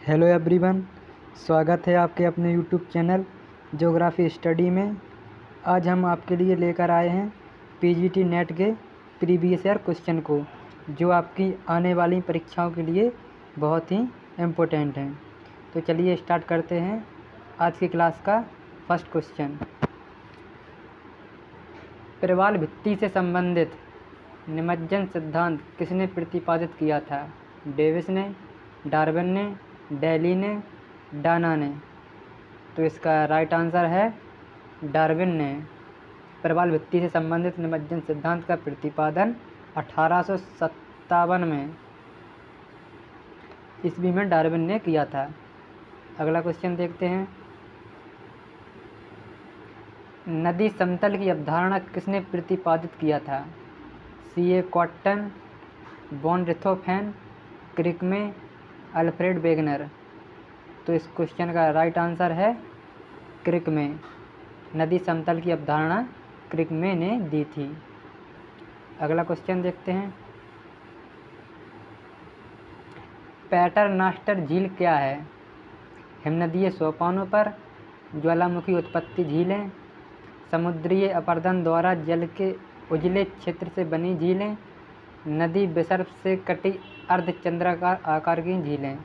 Hello everyone, स्वागत है आपके अपने यूट्यूब चैनल ज्योग्राफी स्टडी में। आज हम आपके लिए लेकर आए हैं पीजीटी नेट के प्रीवियस ईयर क्वेश्चन को, जो आपकी आने वाली परीक्षाओं के लिए बहुत ही इम्पोर्टेंट हैं। तो चलिए स्टार्ट करते हैं आज की क्लास का फर्स्ट क्वेश्चन। प्रवाल भित्ति से संबंधित निमज्जन सिद्धांत किसने प्रतिपादित किया था? डेविस ने, डार्विन ने, डेली ने, डाना ने? तो इसका राइट आंसर है डार्विन ने। प्रवाल भित्ति से संबंधित निमज्जन सिद्धांत का प्रतिपादन 1857 में ईस्वी में डार्विन ने किया था। अगला क्वेश्चन देखते हैं। नदी समतल की अवधारणा किसने प्रतिपादित किया था? C.A. कॉटन, वॉन रिथोफेन, क्रिकमे, अल्फ्रेड वेगनर? तो इस क्वेश्चन का राइट आंसर है क्रिकमे। नदी समतल की अवधारणा क्रिकमे ने दी थी। अगला क्वेश्चन देखते हैं। पैटरनस्टर झील क्या है? हिमनदीय सोपानों पर, ज्वालामुखी उत्पत्ति झीलें, समुद्रीय अपरदन द्वारा जल के उजले क्षेत्र से बनी झीलें, नदी विसर्प से कटी अर्धचंद्राकार आकार की झीलें?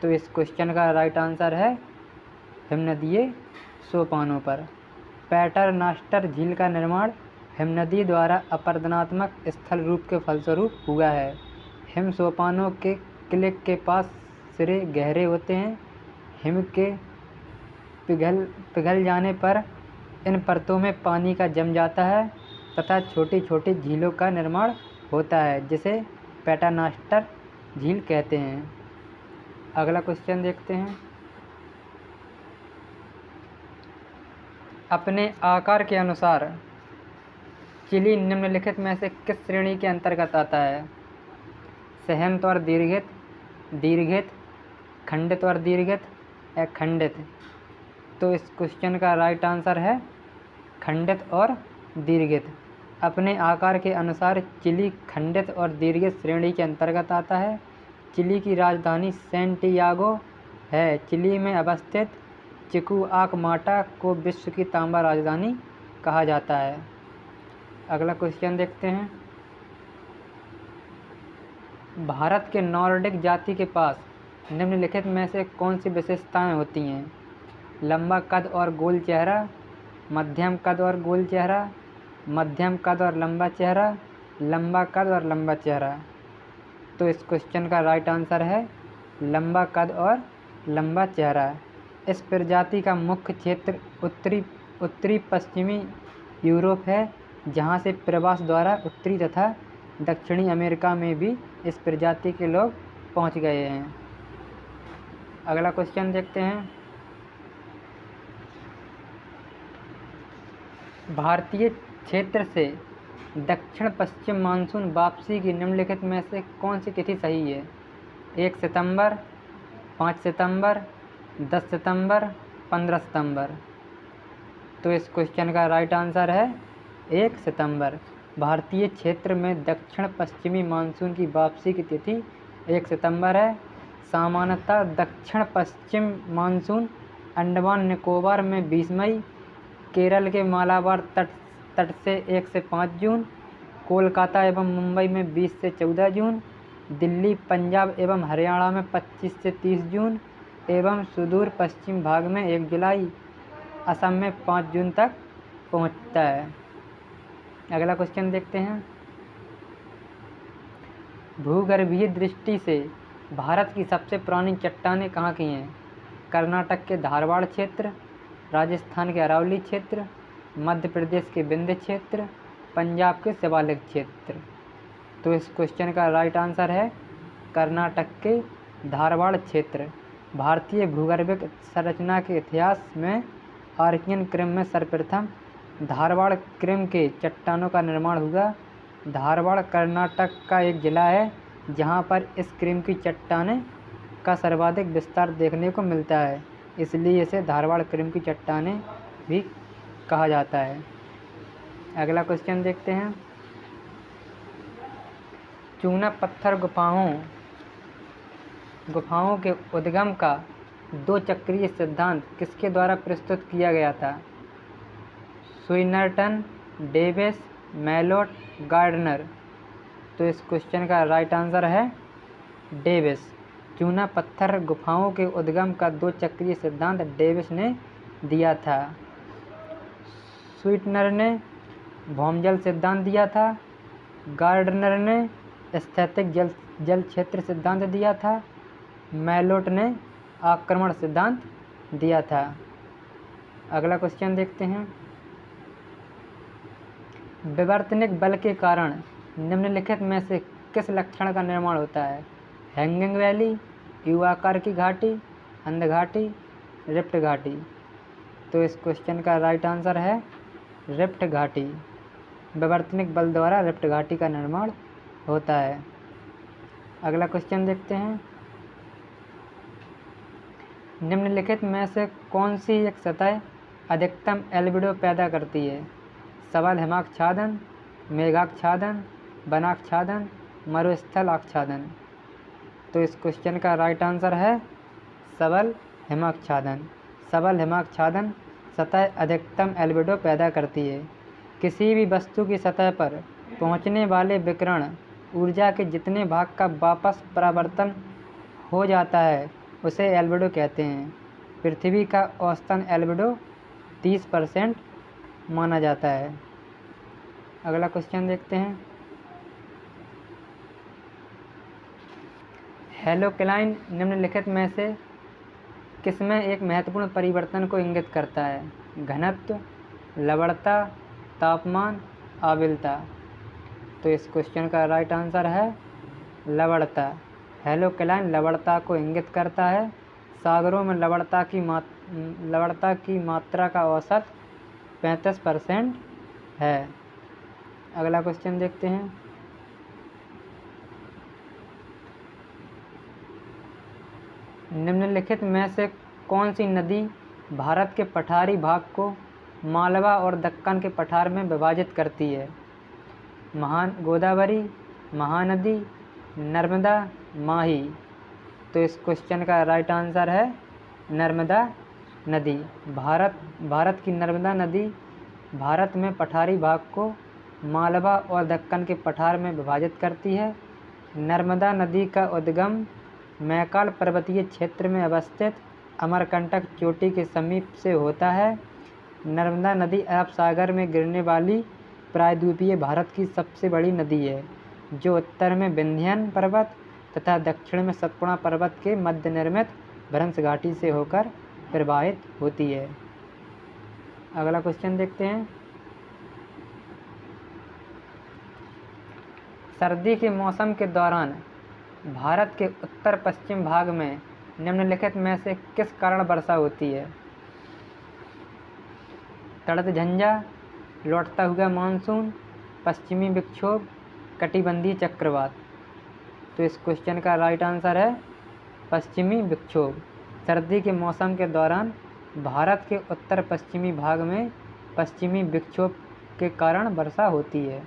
तो इस क्वेश्चन का राइट आंसर है हिमनदीय सोपानों पर। पैटरनस्टर झील का निर्माण हिमनदी द्वारा अपरदनात्मक स्थल रूप के फलस्वरूप हुआ है। हिम सोपानों के क्लिक के पास सिरे गहरे होते हैं। हिम के पिघल जाने पर इन परतों में पानी का जम जाता है तथा छोटी छोटी झीलों का निर्माण होता है, जिसे पैटरनस्टर झील कहते हैं। अगला क्वेश्चन देखते हैं। अपने आकार के अनुसार चिली निम्नलिखित में से किस श्रेणी के अंतर्गत आता है? सहमत और दीर्घित, दीर्घित, खंडित और दीर्घित, या खंडित? तो इस क्वेश्चन का राइट आंसर है खंडित और दीर्घित। अपने आकार के अनुसार चिली खंडित और दीर्घित श्रेणी के अंतर्गत आता है। चिली की राजधानी सैंटियागो है। चिली में अवस्थित चिकुआकमाटा को विश्व की तांबा राजधानी कहा जाता है। अगला क्वेश्चन देखते हैं। भारत के नॉर्डिक जाति के पास निम्नलिखित में से कौन सी विशेषताएं होती हैं? लंबा कद और गोल चेहरा, मध्यम कद और गोल चेहरा, मध्यम कद और लंबा चेहरा, लंबा कद और लंबा चेहरा? तो इस क्वेश्चन का राइट आंसर है लंबा कद और लंबा चेहरा। इस प्रजाति का मुख्य क्षेत्र उत्तरी पश्चिमी यूरोप है, जहाँ से प्रवास द्वारा उत्तरी तथा दक्षिणी अमेरिका में भी इस प्रजाति के लोग पहुँच गए हैं। अगला क्वेश्चन देखते हैं। भारतीय क्षेत्र से दक्षिण पश्चिम मानसून वापसी की निम्नलिखित में से कौन सी तिथि सही है? 1 सितंबर, 5 सितंबर, 10 सितंबर, 15 सितंबर? तो इस क्वेश्चन का राइट आंसर है 1 सितंबर। भारतीय क्षेत्र में दक्षिण पश्चिमी मानसून की वापसी की तिथि 1 सितंबर है। सामान्यतः दक्षिण पश्चिम मानसून अंडमान निकोबार में 20 मई, केरल के मालाबार तट से 1 से 5 जून, कोलकाता एवं मुंबई में 20 से 14 जून, दिल्ली, पंजाब एवं हरियाणा में 25 से 30 जून एवं सुदूर पश्चिम भाग में 1 जुलाई, असम में 5 जून तक पहुंचता है। अगला क्वेश्चन देखते हैं। भूगर्भीय दृष्टि से भारत की सबसे पुरानी चट्टानें कहाँ की हैं? कर्नाटक के धारवाड़ क्षेत्र, राजस्थान के अरावली क्षेत्र, मध्य प्रदेश के विंध्य क्षेत्र, पंजाब के शिवालिक क्षेत्र? तो इस क्वेश्चन का राइट आंसर है कर्नाटक के धारवाड़ क्षेत्र। भारतीय भूगर्भिक संरचना के इतिहास में आर्कियन क्रम में सर्वप्रथम धारवाड़ क्रम के चट्टानों का निर्माण हुआ। धारवाड़ कर्नाटक का एक जिला है जहाँ पर इस क्रम की चट्टानें का सर्वाधिक विस्तार देखने को मिलता है, इसलिए इसे धारवाड़ क्रम की चट्टानें भी कहा जाता है। अगला क्वेश्चन देखते हैं। चूना पत्थर गुफाओं गुफाओं के उद्गम का 2 चक्रीय सिद्धांत किसके द्वारा प्रस्तुत किया गया था? स्विनर्टन, डेविस, मैलोट, गार्डनर। तो इस क्वेश्चन का राइट आंसर है डेविस। चूना पत्थर गुफाओं के उद्गम का 2 चक्रीय सिद्धांत डेविस ने दिया था। स्वीटनर ने भौमजल सिद्धांत दिया था। गार्डनर ने स्थैतिक जल क्षेत्र सिद्धांत दिया था। मैलोट ने आक्रमण सिद्धांत दिया था। अगला क्वेश्चन देखते हैं। विवर्तनिक बल के कारण निम्नलिखित में से किस लक्षण का निर्माण होता है? हैंगिंग वैली, यू आकार की घाटी, अंध घाटी, रिफ्ट घाटी। तो इस क्वेश्चन का राइट आंसर है रिफ्ट घाटी। विवर्तनिक बल द्वारा रिफ्ट घाटी का निर्माण होता है। अगला क्वेश्चन देखते हैं। निम्नलिखित में से कौन सी एक सतह अधिकतम एल्बिडो पैदा करती है? सबल हिमाच्छादन, मेघाच्छादन, वनाच्छादन, मरुस्थल आच्छादन। तो इस क्वेश्चन का राइट आंसर है सबल हिमाच्छादन। सबल हिमाच्छादन सतह अधिकतम एल्बिडो पैदा करती है। किसी भी वस्तु की सतह पर पहुंचने वाले विकिरण ऊर्जा के जितने भाग का वापस परावर्तन हो जाता है उसे एल्बिडो कहते हैं। पृथ्वी का औसतन एल्बिडो 30% माना जाता है। अगला क्वेश्चन देखते हैं। हेलोक्लाइन निम्नलिखित में से किसमें एक महत्वपूर्ण परिवर्तन को इंगित करता है? घनत्व, लवणता, तापमान, आविलता। तो इस क्वेश्चन का राइट आंसर है लवणता। हेलोक्लाइन लवणता को इंगित करता है। सागरों में लवणता की मात्रा का औसत 35% है। अगला क्वेश्चन देखते हैं। निम्नलिखित में से कौन सी नदी भारत के पठारी भाग को मालवा और दक्कन के पठार में विभाजित करती है? गोदावरी, महानदी, नर्मदा, माही। तो इस क्वेश्चन का राइट आंसर है नर्मदा नदी। भारत की नर्मदा नदी भारत में पठारी भाग को मालवा और दक्कन के पठार में विभाजित करती है। नर्मदा नदी का उद्गम मैकाल पर्वतीय क्षेत्र में अवस्थित अमरकंटक चोटी के समीप से होता है। नर्मदा नदी अरब सागर में गिरने वाली प्रायद्वीपीय भारत की सबसे बड़ी नदी है, जो उत्तर में विंध्याचल पर्वत तथा दक्षिण में सतपुड़ा पर्वत के मध्य निर्मित भ्रंश घाटी से होकर प्रवाहित होती है। अगला क्वेश्चन देखते हैं। सर्दी के मौसम के दौरान भारत के उत्तर पश्चिम भाग में निम्नलिखित में से किस कारण वर्षा होती है? तड़त झंझा, लौटता हुआ मानसून, पश्चिमी विक्षोभ, कटिबंधीय चक्रवात। तो इस क्वेश्चन का राइट आंसर है पश्चिमी विक्षोभ। सर्दी के मौसम के दौरान भारत के उत्तर पश्चिमी भाग में पश्चिमी विक्षोभ के कारण वर्षा होती है।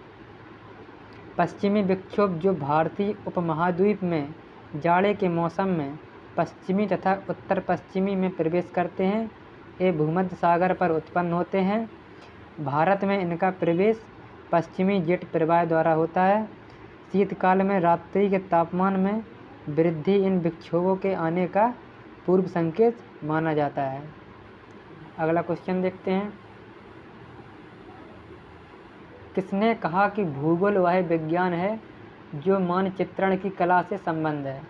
पश्चिमी विक्षोभ जो भारतीय उपमहाद्वीप में जाड़े के मौसम में पश्चिमी तथा उत्तर पश्चिमी में प्रवेश करते हैं, ये भूमध्य सागर पर उत्पन्न होते हैं। भारत में इनका प्रवेश पश्चिमी जेट प्रवाह द्वारा होता है। शीतकाल में रात्रि के तापमान में वृद्धि इन विक्षोभों के आने का पूर्व संकेत माना जाता है। अगला क्वेश्चन देखते हैं। किसने कहा कि भूगोल वह विज्ञान है जो मानचित्रण की कला से संबंध है?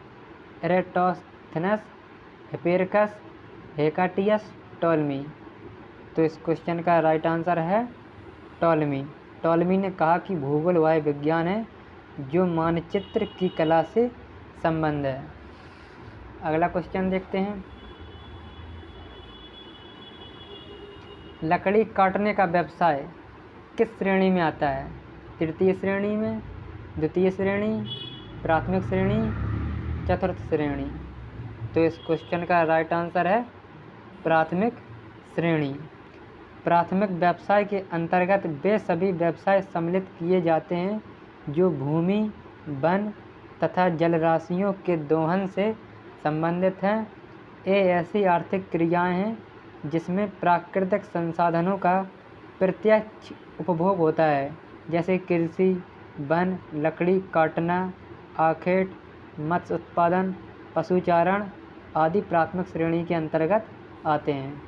एरेटोस्थेनस, हिपेरकस, हेकाटियस, टॉलमी। तो इस क्वेश्चन का राइट आंसर है टॉलमी। टॉलमी ने कहा कि भूगोल वह विज्ञान है जो मानचित्र की कला से संबंध है। अगला क्वेश्चन देखते हैं। लकड़ी काटने का व्यवसाय किस श्रेणी में आता है? तृतीय श्रेणी में, द्वितीय श्रेणी, प्राथमिक श्रेणी, चतुर्थ श्रेणी। तो इस क्वेश्चन का राइट आंसर है प्राथमिक श्रेणी। प्राथमिक व्यवसाय के अंतर्गत वे सभी व्यवसाय सम्मिलित किए जाते हैं जो भूमि, वन तथा जलराशियों के दोहन से संबंधित हैं। ए ऐसी आर्थिक क्रियाएं हैं जिसमें प्राकृतिक संसाधनों का प्रत्यक्ष उपभोग होता है, जैसे कृषि, वन, लकड़ी काटना, आखेट, मत्स्य उत्पादन, पशुचारण आदि प्राथमिक श्रेणी के अंतर्गत आते हैं।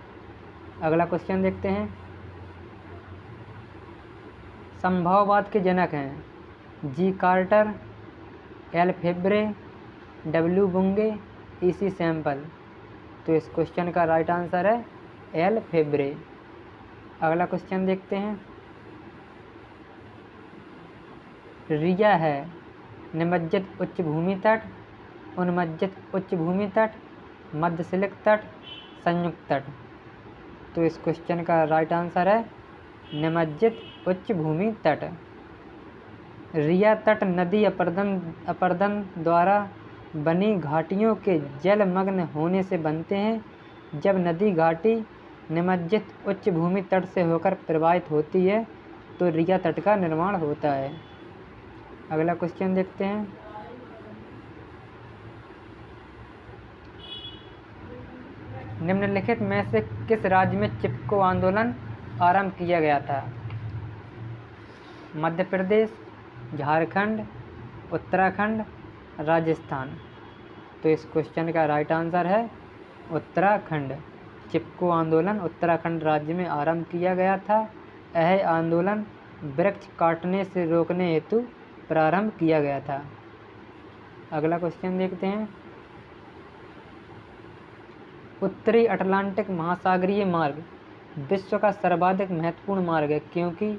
अगला क्वेश्चन देखते हैं। संभववाद के जनक हैं G Carter, L Febvre, W Bunge, EC Semple. तो इस क्वेश्चन का राइट आंसर है एल फेब्रे। अगला क्वेश्चन देखते हैं। रिया है निमज्जित उच्च भूमि तट, उन्मज्जित उच्च भूमि तट, मध्यशिलिक तट, संयुक्त तट। तो इस क्वेश्चन का राइट आंसर है निमज्जित उच्च भूमि तट। रिया तट नदी अपरदन द्वारा बनी घाटियों के जलमग्न होने से बनते हैं। जब नदी घाटी निमज्जित उच्च भूमि तट से होकर प्रवाहित होती है तो रिया तट का निर्माण होता है। अगला क्वेश्चन देखते हैं। निम्नलिखित में से किस राज्य में चिपको आंदोलन आरंभ किया गया था? मध्य प्रदेश, झारखंड, उत्तराखंड, राजस्थान। तो इस क्वेश्चन का राइट आंसर है उत्तराखंड। चिपको आंदोलन उत्तराखंड राज्य में आरंभ किया गया था। यह आंदोलन वृक्ष काटने से रोकने हेतु प्रारंभ किया गया था। अगला क्वेश्चन देखते हैं। उत्तरी अटलांटिक महासागरीय मार्ग विश्व का सर्वाधिक महत्वपूर्ण मार्ग है क्योंकि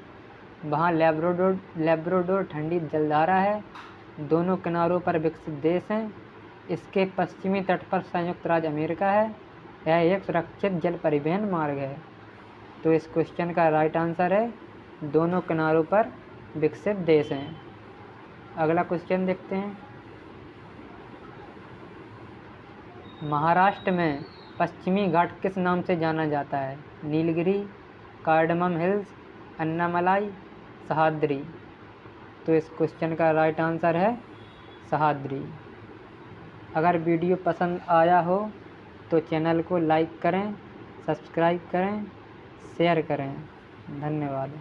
वहाँ लैब्राडोर ठंडी जलधारा है। दोनों किनारों पर विकसित देश हैं। इसके पश्चिमी तट पर संयुक्त राज्य अमेरिका है। यह एक सुरक्षित जल परिवहन मार्ग है। तो इस क्वेश्चन का राइट आंसर है दोनों किनारों पर विकसित देश हैं। अगला क्वेश्चन देखते हैं। महाराष्ट्र में पश्चिमी घाट किस नाम से जाना जाता है? Nilgiri, cardamom hills, Annamalai, Sahyadri. तो इस क्वेश्चन का राइट आंसर है सह्याद्री। अगर वीडियो पसंद आया हो तो चैनल को लाइक करें, सब्सक्राइब करें, शेयर करें। धन्यवाद।